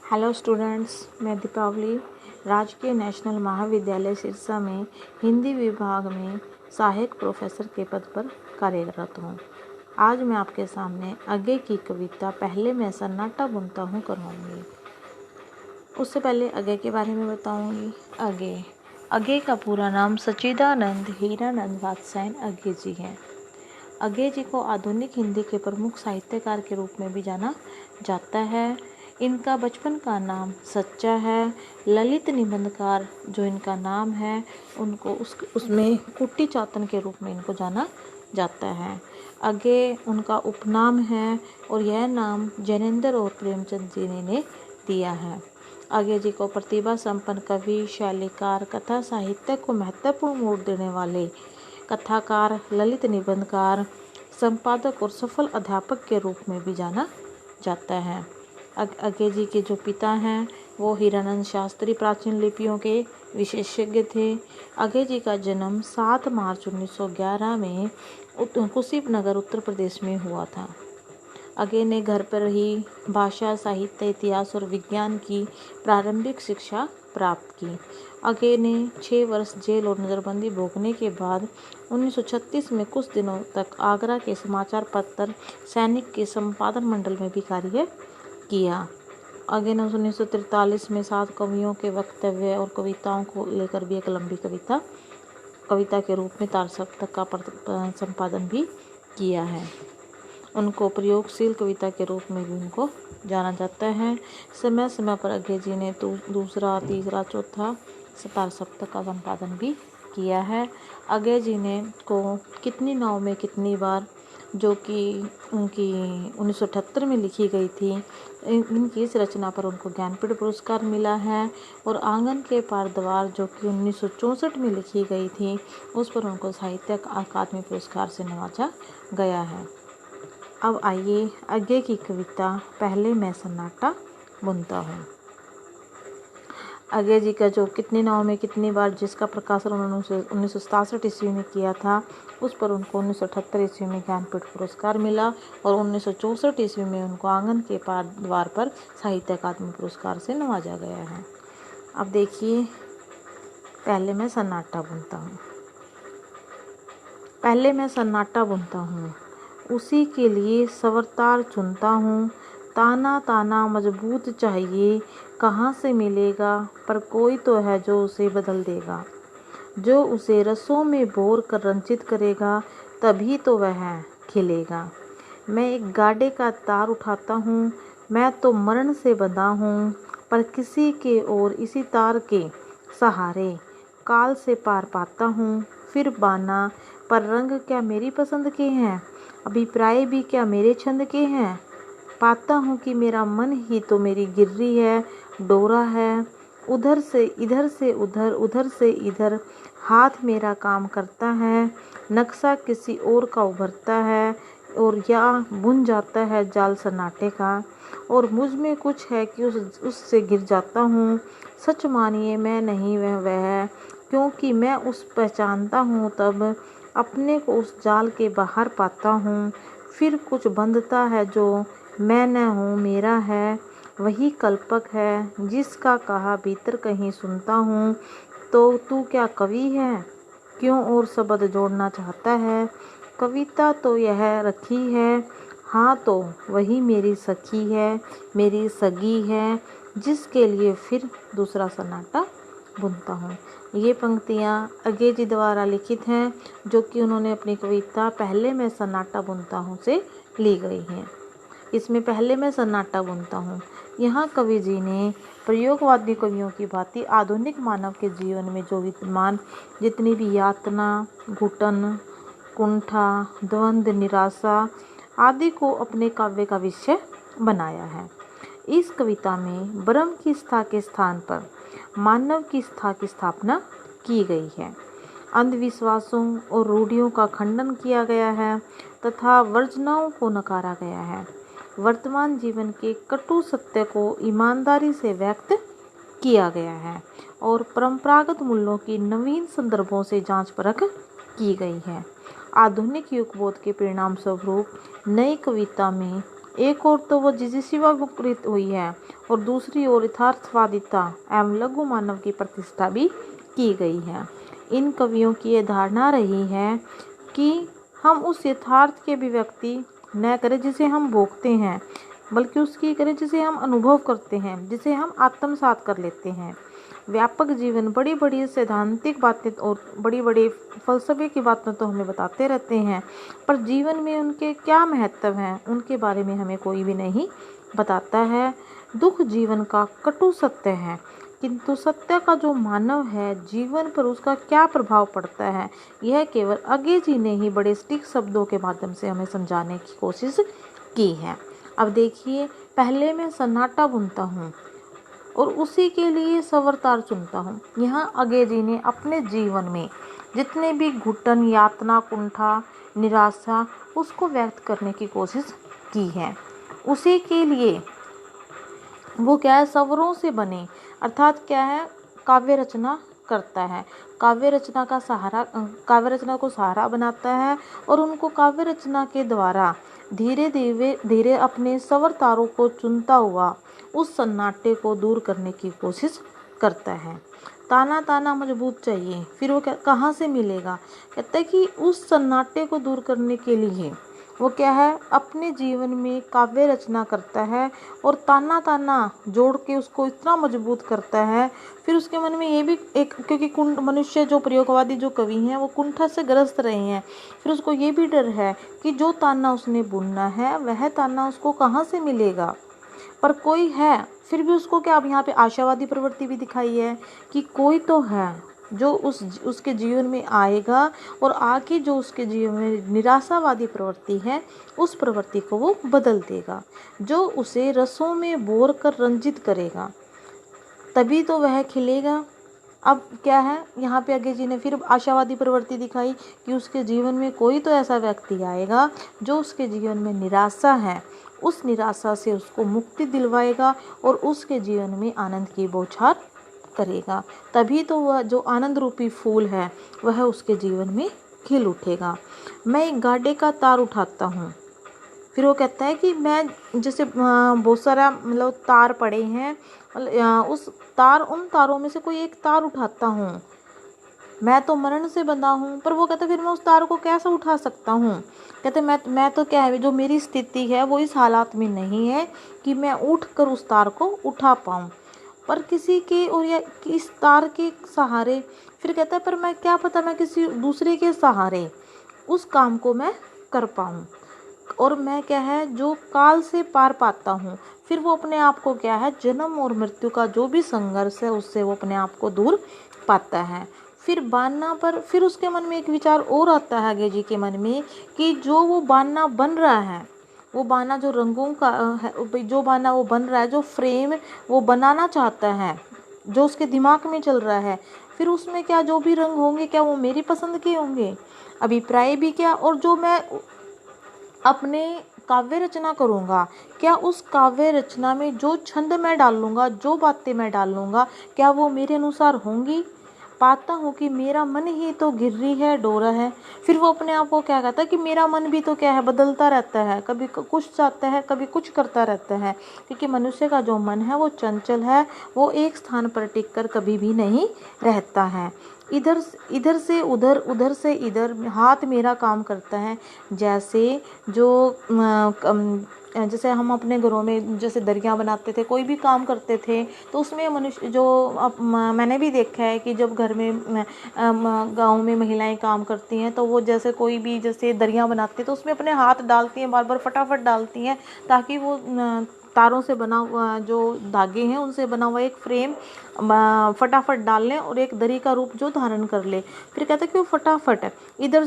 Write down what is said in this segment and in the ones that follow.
Hello students, मैं दीपावली राजकीय national महाविद्यालय सिरसा में हिंदी विभाग में सहायक प्रोफेसर के पद पर कार्यरत हूँ। आज मैं आपके सामने आगे की कविता पहले मैं सन्नाटा बुनता हूँ करवाऊँगी। उससे पहले आगे के बारे में बताऊँगी। आगे का पूरा नाम सच्चिदानंद हीरानंद वात्स्यायन आगे जी है। आगे जी को आधुनिक हिंदी के प्रमुख साहित्यकार के रूप में भी जाना जाता है। इनका बचपन का नाम सच्चा है। ललित निबंधकार जो इनका नाम है उनको उसमें कुट्टी चातन के रूप में इनको जाना जाता है। आगे उनका उपनाम है और यह नाम जैनेन्द्र और प्रेमचंद जी ने दिया है। आगे जी को प्रतिभा संपन्न कवि, शैलीकार, कथा साहित्य को महत्वपूर्ण मोड़ देने वाले कथाकार, ललित निबंधकार, संपादक और सफल अध्यापक के रूप में भी जाना जाता है। आगे जी के जो पिता हैं वो हीरानंद शास्त्री प्राचीन लिपियों के विशेषज्ञ थे। आगे जी का जन्म 7 मार्च 1911 में कुशीनगर उत्तर प्रदेश में हुआ था। आगे ने घर पर ही भाषा, साहित्य, इतिहास और विज्ञान की प्रारंभिक शिक्षा प्राप्त की। आगे ने 6 वर्ष जेल और नज़रबंदी भोगने के बाद 1936 में कुछ दिनों तक आगरा के समाचार पत्र सैनिक के संपादन मंडल में भी कार्य किया। आगे ने 1943 में 7 कवियों के वक्तव्य और कविताओं को लेकर भी एक लंबी कविता के रूप में तार सप्तक का संपादन भी किया है। उनको प्रयोगशील कविता के रूप में भी उनको जाना जाता है। समय समय पर आगे जी ने दूसरा, तीसरा, चौथा तार सप्तक का संपादन भी किया है। आगे जी ने को कितनी नाव में कितनी बार, जो कि उनकी 1978 में लिखी गई थी, इनकी इस रचना पर उनको ज्ञानपीठ पुरस्कार मिला है। और आंगन के पार द्वार जो कि 1964 में लिखी गई थी, उस पर उनको साहित्य अकादमी पुरस्कार से नवाजा गया है। अब आइए आगे की कविता पहले मैं सन्नाटा बुनता हूँ। आगे जी का जो कितनी नाव में कितनी बार, जिसका प्रकाशन उन्होंने 1967 ईस्वी में किया था, उस पर उनको 1978 ईस्वी में ज्ञानपीठ पुरस्कार मिला और 1964 ईस्वी में उनको आंगन के पार द्वार पर साहित्य अकादमी पुरस्कार से नवाजा गया है। अब देखिए, पहले मैं सन्नाटा बुनता हूँ। पहले मैं सन्नाटा बुनता हूँ, उसी के लिए सवरतार चुनता हूँ। ताना ताना मजबूत चाहिए, कहाँ से मिलेगा, पर कोई तो है जो उसे बदल देगा, जो उसे रसों में बोर कर रंजित करेगा, तभी तो वह खिलेगा। मैं एक गाड़े का तार उठाता हूँ, मैं तो मरण से बंधा हूँ, पर किसी के और इसी तार के सहारे काल से पार पाता हूँ। फिर बाना, पर रंग क्या मेरी पसंद के हैं, अभिप्राय भी क्या मेरे छंद के हैं। पाता हूँ कि मेरा मन ही तो मेरी गिर्री है, डोरा है, उधर से उधर, उधर से इधर हाथ मेरा काम करता है। नक्शा किसी और का उभरता है और या बुन जाता है जाल सन्नाटे का, और मुझ में कुछ है कि उससे गिर जाता हूँ। सच मानिए मैं नहीं वह है, क्योंकि मैं उस पहचानता हूँ तब अपने को उस जाल के बाहर पाता हूँ। फिर कुछ बंधता है जो मैं न हूँ, मेरा है, वही कल्पक है जिसका कहा भीतर कहीं सुनता हूँ। तो तू क्या कवि है, क्यों और शब्द जोड़ना चाहता है। कविता तो यह रखी है, हाँ तो वही मेरी सखी है, मेरी सगी है, जिसके लिए फिर दूसरा सन्नाटा बुनता हूँ। ये पंक्तियाँ आगे जी द्वारा लिखित हैं, जो कि उन्होंने अपनी कविता पहले मैं सन्नाटा बुनता हूँ से ली गई हैं। इसमें पहले मैं सन्नाटा बुनता हूँ, यहाँ कवि जी ने प्रयोगवादी कवियों की भांति आधुनिक मानव के जीवन में जो विद्यमान जितनी भी यातना, घुटन, कुंठा, द्वंद्व, निराशा आदि को अपने काव्य का विषय बनाया है। इस कविता में ब्रह्म की स्था के स्थान पर मानव की स्था की स्थापना की गई है। अंधविश्वासों और रूढ़ियों का खंडन किया गया है तथा वर्जनाओं को नकारा गया है। वर्तमान जीवन के कटु सत्य को ईमानदारी से व्यक्त किया गया है और परंपरागत मूल्यों की नवीन संदर्भों से जांच परख की गई है। आधुनिक युगबोध के परिणाम स्वरूप नई कविता में एक ओर तो वो जिजीशिवा विपरीत हुई है और दूसरी ओर यथार्थवादिता एवं लघु मानव की प्रतिष्ठा भी की गई है। इन कवियों की ये धारणा रही है कि हम उस यथार्थ की अभिव्यक्ति न करें जिसे हम भोगते हैं, बल्कि उसकी करें जिसे हम अनुभव करते हैं, जिसे हम आत्मसात कर लेते हैं। व्यापक जीवन बड़ी बड़ी सैद्धांतिक बातें और बड़ी बड़ी फलसफे की बातें तो हमें बताते रहते हैं, पर जीवन में उनके क्या महत्व हैं उनके बारे में हमें कोई भी नहीं बताता है। दुख जीवन का कटु सत्य है, किंतु सत्य का जो मानव है जीवन पर उसका क्या प्रभाव पड़ता है, यह केवल अगे जी ने ही बड़े सटीक शब्दों के माध्यम से हमें समझाने की कोशिश की है। अब देखिए, पहले मैं सन्नाटा बुनता हूँ और उसी के लिए सवरतार चुनता हूँ। यहाँ अगे जी ने अपने जीवन में जितने भी घुटन, यातना, कुंठा, निराशा, उसको व्यक्त करने की कोशिश की है। उसी के लिए वो क्या है, सवरों से बने, अर्थात क्या है, काव्य रचना करता है। काव्य रचना को सहारा बनाता है और उनको काव्य रचना के द्वारा धीरे धीरे अपने सवर तारों को चुनता हुआ उस सन्नाटे को दूर करने की कोशिश करता है। ताना मजबूत चाहिए, फिर वो कहाँ से मिलेगा? कहता है कि उस सन्नाटे को दूर करने के लिए वो क्या है, अपने जीवन में काव्य रचना करता है और ताना जोड़ के उसको इतना मजबूत करता है। फिर उसके मन में ये भी एक, क्योंकि मनुष्य जो प्रयोगवादी जो कवि हैं वो कुंठा से ग्रस्त रहे हैं, फिर उसको ये भी डर है कि जो ताना उसने बुनना है वह ताना उसको कहाँ से मिलेगा। पर कोई है, फिर भी उसको क्या, अब यहाँ पे आशावादी प्रवृत्ति भी दिखाई है कि कोई तो है जो उसके जीवन में आएगा और आके जो उसके जीवन में निराशावादी प्रवृत्ति है उस प्रवृत्ति को वो बदल देगा, जो उसे रसों में बोर कर रंजित करेगा, तभी तो वह खिलेगा। अब क्या है, यहाँ पे आगे जी ने फिर आशावादी प्रवृत्ति दिखाई कि उसके जीवन में कोई तो ऐसा व्यक्ति आएगा जो उसके जीवन में निराशा है, उस निराशा से उसको मुक्ति दिलवाएगा और उसके जीवन में आनंद की बौछार करेगा, तभी तो वह जो आनंद रूपी फूल है वह उसके जीवन में खिल उठेगा। मैं एक गाड़े का तार उठाता हूँ, फिर वो कहता है कि मैं जैसे बहुत सारा मतलब तार पड़े हैं, उन तारों में से कोई एक तार उठाता हूँ, मैं तो मरण से बंधा हूँ। पर वो कहता है फिर मैं उस तार को कैसे उठा सकता हूँ? कहते मैं तो क्या है, जो मेरी स्थिति है वो इस हालात में नहीं है कि मैं उठ कर उस तार को उठा पाऊँ, पर किसी के और या इस तार के सहारे। फिर कहता है पर मैं क्या पता, मैं किसी दूसरे के सहारे उस काम को मैं कर पाऊँ, और मैं क्या है जो काल से पार पाता हूँ। फिर वो अपने आप को क्या है, जन्म और मृत्यु का जो भी संघर्ष है उससे वो अपने आप को दूर पाता है। फिर बानना पर फिर उसके मन में एक विचार और आता है आगे जी के मन में कि जो वो बानना बन रहा है, वो बाना जो रंगों का है, जो बाना वो बन रहा है, जो फ्रेम वो बनाना चाहता है, जो उसके दिमाग में चल रहा है, फिर उसमें क्या जो भी रंग होंगे क्या वो मेरी पसंद के होंगे, अभिप्राय भी क्या, और जो मैं अपने काव्य रचना करूँगा क्या उस काव्य रचना में जो छंद मैं डालूँगा, जो बातें मैं डालूँगा, क्या वो मेरे अनुसार होंगी? पाता हूँ कि मेरा मन ही तो गिर्री है, डोरा है। फिर वो अपने आप को क्या कहता है कि मेरा मन भी तो क्या है, बदलता रहता है, कभी कुछ चाहता है, कभी कुछ करता रहता है, क्योंकि मनुष्य का जो मन है वो चंचल है, वो एक स्थान पर टिक कर कभी भी नहीं रहता है। इधर से उधर, उधर से इधर हाथ मेरा काम करता है। जैसे हम अपने घरों में जैसे दरिया बनाते थे, कोई भी काम करते थे, तो उसमें मनुष्य जो मैंने भी देखा है कि जब घर में गांव में महिलाएं काम करती हैं तो वो जैसे कोई भी जैसे दरिया बनाते हैं तो उसमें अपने हाथ डालती हैं, बार बार फटाफट डालती हैं, ताकि वो तारों से बना हुआ जो धागे हैं उनसे बना हुआ एक फ्रेम फटाफट डाल लें और एक दरी का रूप जो धारण कर ले। फिर कहते हैं कि वो फटाफट इधर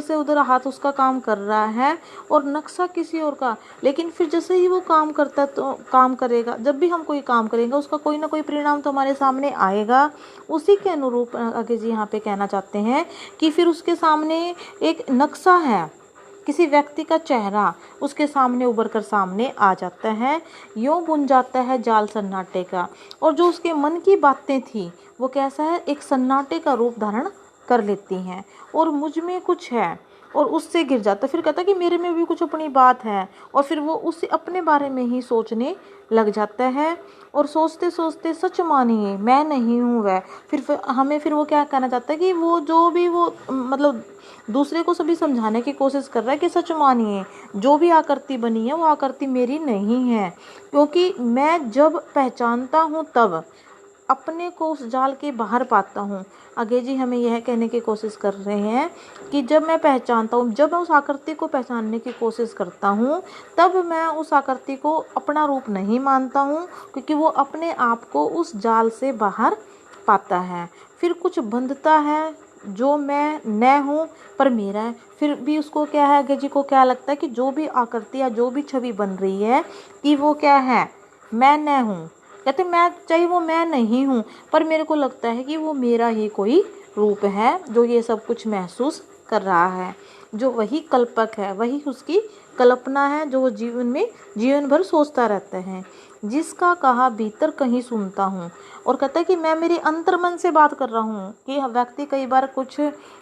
से उधर हाथ उसका काम कर रहा है और नक्शा किसी और का, लेकिन फिर जैसे ही वो काम करता तो काम करेगा, जब भी हम कोई काम करेंगे उसका कोई ना कोई परिणाम तो हमारे सामने आएगा। उसी के अनुरूप आगे जी यहाँ पे कहना चाहते हैं कि फिर उसके सामने एक नक्शा है, किसी व्यक्ति का चेहरा उसके सामने उभर कर सामने आ जाता है, यूं बुन जाता है जाल सन्नाटे का, और जो उसके मन की बातें थी वो कैसा है, एक सन्नाटे का रूप धारण कर लेती हैं। और मुझ में कुछ है, और उससे गिर जाता है। फिर कहता है कि मेरे में भी कुछ अपनी बात है, और फिर वो उस अपने बारे में ही सोचने लग जाता है। और सोचते सोचते सच मानिए मैं नहीं हूँ वह। फिर वो क्या कहना चाहता है कि वो जो भी वो मतलब दूसरे को सभी समझाने की कोशिश कर रहा है कि सच मानिए जो भी आकृति बनी है वो आकृति मेरी नहीं है, क्योंकि मैं जब पहचानता हूँ तब अपने को उस जाल के बाहर पाता हूँ। आगे जी हमें यह कहने की कोशिश कर रहे हैं कि जब मैं पहचानता हूँ, जब मैं उस आकृति को पहचानने की कोशिश करता हूँ, तब मैं उस आकृति को अपना रूप नहीं मानता हूँ, क्योंकि वो अपने आप को उस जाल से बाहर पाता है। फिर कुछ बंधता है जो मैं न हूँ पर मेरा है। फिर भी उसको क्या है, आगे जी को क्या लगता है कि जो भी आकृति या जो भी छवि बन रही है कि वो क्या है, मैं न हूँ। कहते मैं चाहे वो मैं नहीं हूँ, पर मेरे को लगता है कि वो मेरा ही कोई रूप है जो ये सब कुछ महसूस कर रहा है। जो वही कल्पक है, वही उसकी कल्पना है जो वो जीवन भर सोचता रहता है, जिसका कहा भीतर कहीं सुनता हूँ। और कहता है कि मैं मेरे अंतर्मन से बात कर रहा हूँ। कि व्यक्ति कई बार कुछ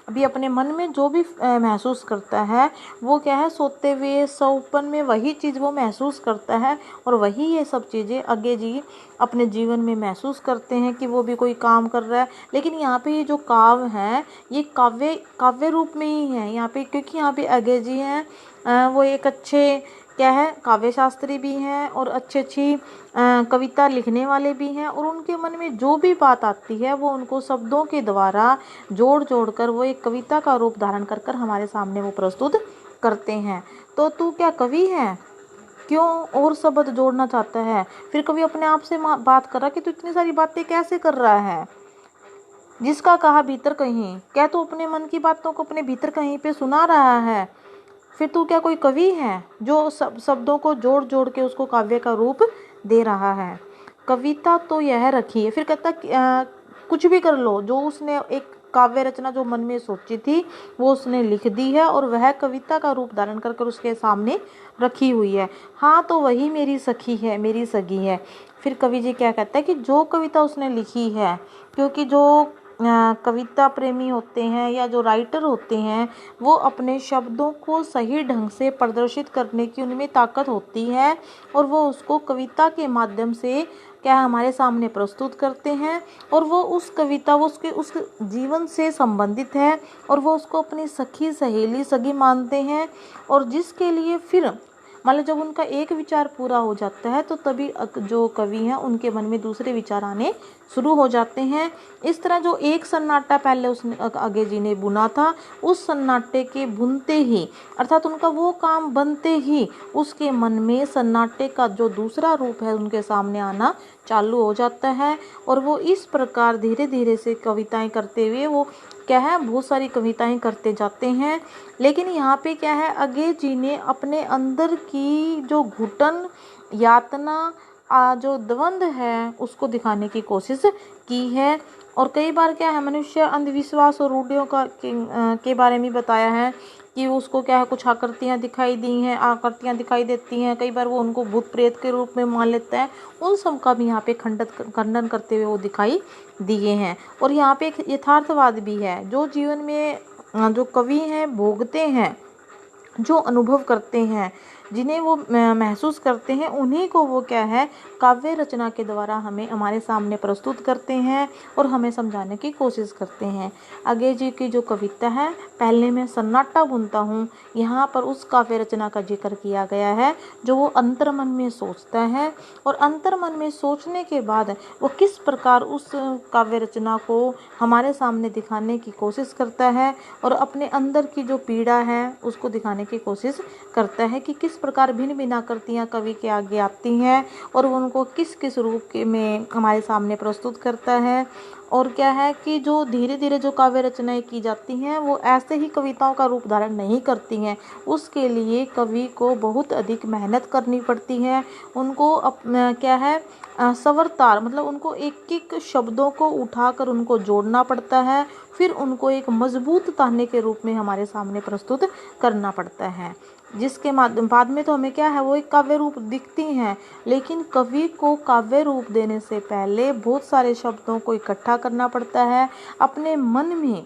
भी अपने मन में जो भी महसूस करता है वो क्या है, सोते हुए सौपन में वही चीज़ वो महसूस करता है, और वही ये सब चीज़ें आगे जी अपने जीवन में महसूस करते हैं कि वो भी कोई काम कर रहा है। लेकिन यहाँ पे ये जो काव्य है ये काव्य रूप में ही है यहाँ पे, क्योंकि यहाँ पे आगे जी हैं वो एक अच्छे क्या है काव्य शास्त्री भी हैं और अच्छी कविता लिखने वाले भी हैं, और उनके मन में जो भी बात आती है वो उनको शब्दों के द्वारा जोड़ कर वो एक कविता का रूप धारण कर हमारे सामने वो प्रस्तुत करते हैं। तो तू क्या कवि है, क्यों और शब्द जोड़ना चाहता है। फिर कवि अपने आप से बात कर रहा कि तू इतनी सारी बातें कैसे कर रहा है, जिसका कहा भीतर कहीं, क्या तू अपने मन की बातों को अपने भीतर कहीं पे सुना रहा है। फिर तू क्या कोई कवि है जो शब्दों को जोड़ के उसको काव्य का रूप दे रहा है। कविता तो यह रखी है। फिर कहता कुछ भी कर लो, जो उसने एक काव्य रचना जो मन में सोची थी वो उसने लिख दी है, और वह कविता का रूप धारण कर उसके सामने रखी हुई है। हाँ तो वही मेरी सखी है, मेरी सगी है। फिर कवि जी क्या कहता है कि जो कविता उसने लिखी है, क्योंकि जो कविता प्रेमी होते हैं या जो राइटर होते हैं वो अपने शब्दों को सही ढंग से प्रदर्शित करने की उनमें ताकत होती है, और वो उसको कविता के माध्यम से क्या हमारे सामने प्रस्तुत करते हैं। और वो उस कविता वो उस जीवन से संबंधित है, और वो उसको अपनी सखी सहेली सगी मानते हैं, और जिसके लिए फिर मान लो जब उनका एक विचार पूरा हो जाता है तो तभी जो कवि हैं उनके मन में दूसरे विचार आने शुरू हो जाते हैं। इस तरह जो एक सन्नाटा पहले उसने आगे जी ने बुना था, उस सन्नाटे के बुनते ही अर्थात उनका वो काम बनते ही उसके मन में सन्नाटे का जो दूसरा रूप है उनके सामने आना चालू हो जाता है, और वो इस प्रकार धीरे धीरे से कविताएं करते हुए वो क्या है बहुत सारी कविताएं करते जाते हैं। लेकिन यहाँ पे क्या है, अगे जी ने अपने अंदर की जो घुटन यातना जो द्वंद है उसको दिखाने की कोशिश की है। और कई बार क्या है मनुष्य अंधविश्वास और रूढ़ियों के बारे में बताया है कि उसको क्या है कुछ आकृतियाँ दिखाई देती हैं, कई बार वो उनको भूत प्रेत के रूप में मान लेता है। उन सब का भी यहाँ पे खंडन करते हुए वो दिखाई दिए हैं। और यहाँ पे एक यथार्थवाद भी है, जो जीवन में जो कवि हैं भोगते हैं, जो अनुभव करते हैं, जिन्हें वो महसूस करते हैं, उन्हीं को वो क्या है काव्य रचना के द्वारा हमें हमारे सामने प्रस्तुत करते हैं और हमें समझाने की कोशिश करते हैं। आगे जी की जो कविता है, पहले मैं सन्नाटा बुनता हूँ, यहाँ पर उस काव्य रचना का जिक्र किया गया है जो वो अंतर्मन में सोचता है, और अंतर्मन में सोचने के बाद वो किस प्रकार उस काव्य रचना को हमारे सामने दिखाने की कोशिश करता है, और अपने अंदर की जो पीड़ा है उसको दिखाने की कोशिश करता है कि किस प्रकार भिन्न भिन्न आकृतियाँ कवि के आगे आती हैं, और वो उनको किस किस रूप में हमारे सामने प्रस्तुत करता है। और क्या है कि जो धीरे धीरे जो काव्य रचनाएं की जाती हैं वो ऐसे ही कविताओं का रूप धारण नहीं करती हैं, उसके लिए कवि को बहुत अधिक मेहनत करनी पड़ती है। उनको क्या है सवरतार मतलब उनको एक एक शब्दों को उठाकर उनको जोड़ना पड़ता है, फिर उनको एक मजबूत ताने के रूप में हमारे सामने प्रस्तुत करना पड़ता है, जिसके माध्यम बाद में तो हमें क्या है वो एक काव्य रूप दिखती हैं। लेकिन कवि को काव्य रूप देने से पहले बहुत सारे शब्दों को इकट्ठा करना पड़ता है, अपने मन में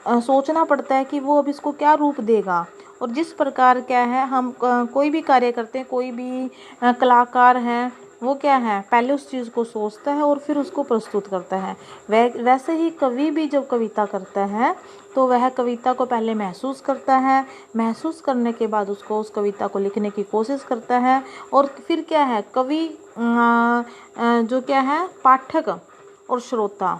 सोचना पड़ता है कि वो अब इसको क्या रूप देगा। और जिस प्रकार क्या है, हम कोई भी कार्य करते हैं, कोई भी कलाकार है, वो क्या है, पहले उस चीज़ को सोचता है और फिर उसको प्रस्तुत करता है। वैसे ही कवि भी जब कविता करता है तो वह कविता को पहले महसूस करता है, महसूस करने के बाद उसको, उस कविता को लिखने की कोशिश करता है। और फिर क्या है, कवि जो क्या है, पाठक और श्रोता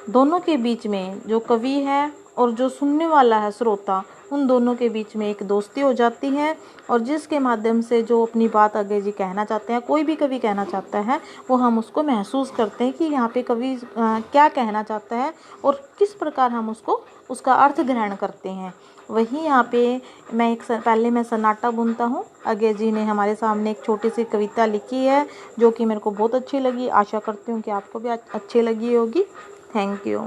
दोनों के बीच में, जो कवि है और जो सुनने वाला है श्रोता, उन दोनों के बीच में एक दोस्ती हो जाती है। और जिसके माध्यम से जो अपनी बात आगे जी कहना चाहते हैं, कोई भी कवि कहना चाहता है, वो हम उसको महसूस करते हैं कि यहाँ पे कवि क्या कहना चाहता है और किस प्रकार हम उसको, उसका अर्थ ग्रहण करते हैं। वहीं यहाँ पे पहले मैं सन्नाटा बुनता हूँ। अगे जी ने हमारे सामने एक छोटी सी कविता लिखी है जो कि मेरे को बहुत अच्छी लगी। आशा करती हूँ कि आपको भी अच्छी लगी होगी। Thank you.